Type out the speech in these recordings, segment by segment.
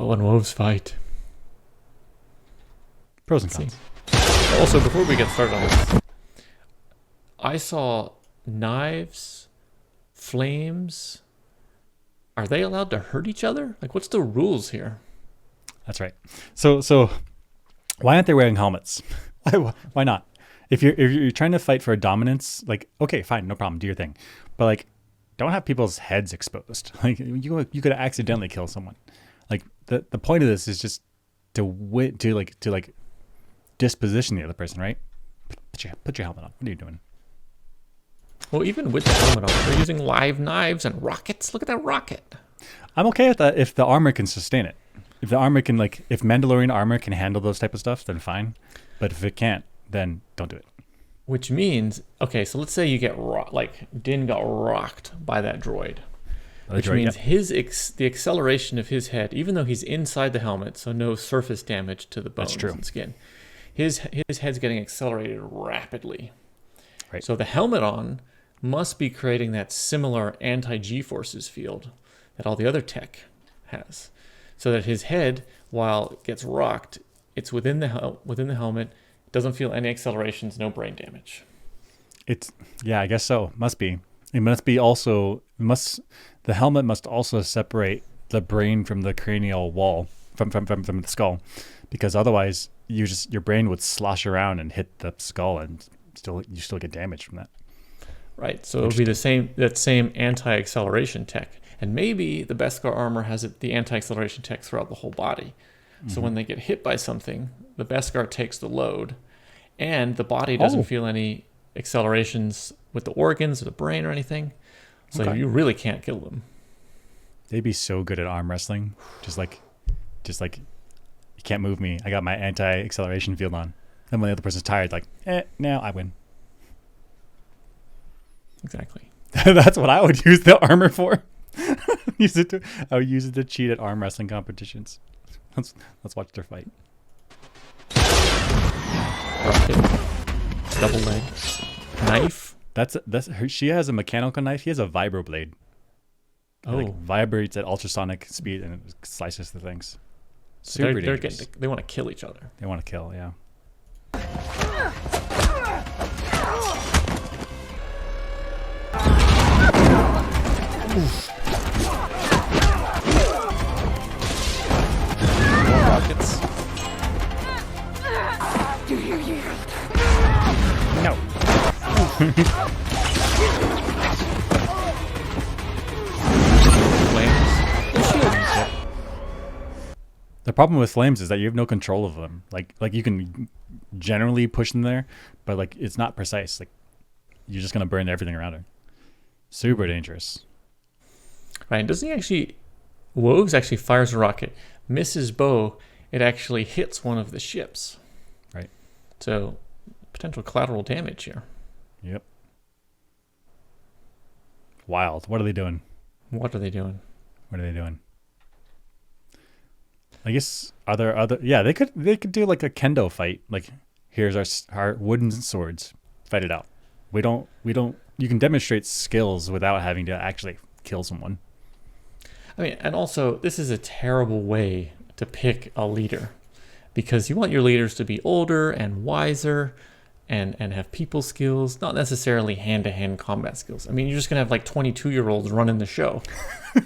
Bo and Woves fight. Pros and cons. Also, before we get started on this, I saw knives, flames. Are they allowed to hurt each other? Like, what's the rules here? That's right. So why aren't they wearing helmets? Why not? If you're trying to fight for dominance, like, okay, fine, no problem, do your thing, but like, don't have people's heads exposed. Like, you could accidentally kill someone. Like, the point of this is just to disposition the other person, right? Put your helmet on. What are you doing? Well, even with the helmet on, they're using live knives and rockets. Look at that rocket. I'm okay with that if the armor can sustain it. If the armor can, like, if Mandalorian armor can handle those type of stuff, then fine. But if it can't, then don't do it. Which means, okay, so let's say you get Din got rocked by that droid. Which means the acceleration of his head, even though he's inside the helmet, so no surface damage to the bones and skin, his head's getting accelerated rapidly. Right. So the helmet on must be creating that similar anti-G-forces field that all the other tech has, so that his head, while it gets rocked, it's within the helmet, doesn't feel any accelerations, no brain damage. I guess so. Must be. It must be also the helmet must also separate the brain from the cranial wall from the skull, because otherwise your brain would slosh around and hit the skull and you still get damage from that. Right. So it would be that same anti-acceleration tech. And maybe the Beskar armor has the anti-acceleration tech throughout the whole body. So when they get hit by something, the Beskar takes the load, and the body doesn't feel any accelerations with the organs or the brain or anything. So you really can't kill them. They'd be so good at arm wrestling. Just like you can't move me. I got my anti-acceleration field on. Then when the other person's tired, like, now I win. Exactly. That's what I would use the armor for. I would use it to cheat at arm wrestling competitions. Let's watch their fight. Rocket. Double leg. Knife. She has a mechanical knife. He has a vibroblade. Oh. It vibrates at ultrasonic speed and it slices the things. Super dangerous. They want to kill each other. They want to kill, yeah. More rockets. No. Flames. The problem with flames is that you have no control of them. Like you can generally push them there, but like it's not precise. Like you're just gonna burn everything around her. Super dangerous. Right? Woves actually fires a rocket, misses Bo. It actually hits one of the ships. Right. So potential collateral damage here. Yep. Wild. What are they doing? I guess they could do like a kendo fight. Like, here's our wooden swords. Fight it out. You can demonstrate skills without having to actually kill someone. I mean, and also this is a terrible way to pick a leader, because you want your leaders to be older and wiser and have people skills, not necessarily hand-to-hand combat skills. I mean, you're just going to have like 22-year-olds running the show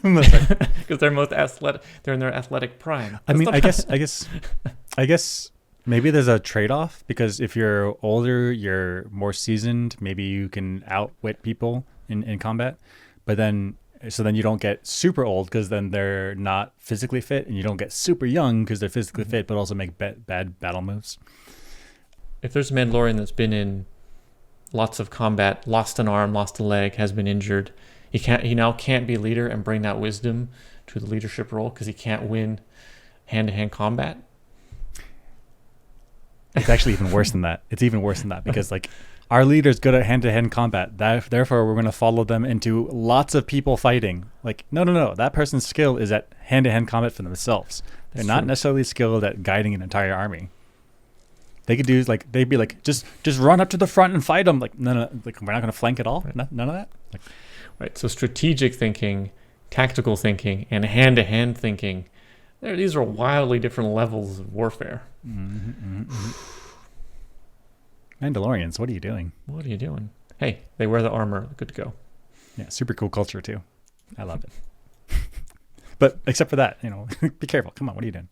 because they're most athletic. They're in their athletic prime. I guess maybe there's a trade-off, because if you're older, you're more seasoned, maybe you can outwit people in combat, but then you don't get super old because then they're not physically fit, and you don't get super young because they're physically fit but also make bad battle moves. If there's a Mandalorian that's been in lots of combat, lost an arm, lost a leg, has been injured, he now can't be leader and bring that wisdom to the leadership role because he can't win hand-to-hand combat. It's actually even worse than that. It's even worse than that, because like our leader's good at hand-to-hand combat. Therefore, we're going to follow them into lots of people fighting. Like, no. That person's skill is at hand-to-hand combat for themselves. They're not necessarily skilled at guiding an entire army. They could do they'd be like, just run up to the front and fight them. Like, no, like we're not going to flank at all. Right. None of that. Like, right. So strategic thinking, tactical thinking, and hand-to-hand thinking, These are wildly different levels of warfare. Mandalorians, what are you doing? What are you doing? Hey, they wear the armor. Good to go. Yeah, super cool culture too. I love it. But except for that, be careful. Come on, what are you doing?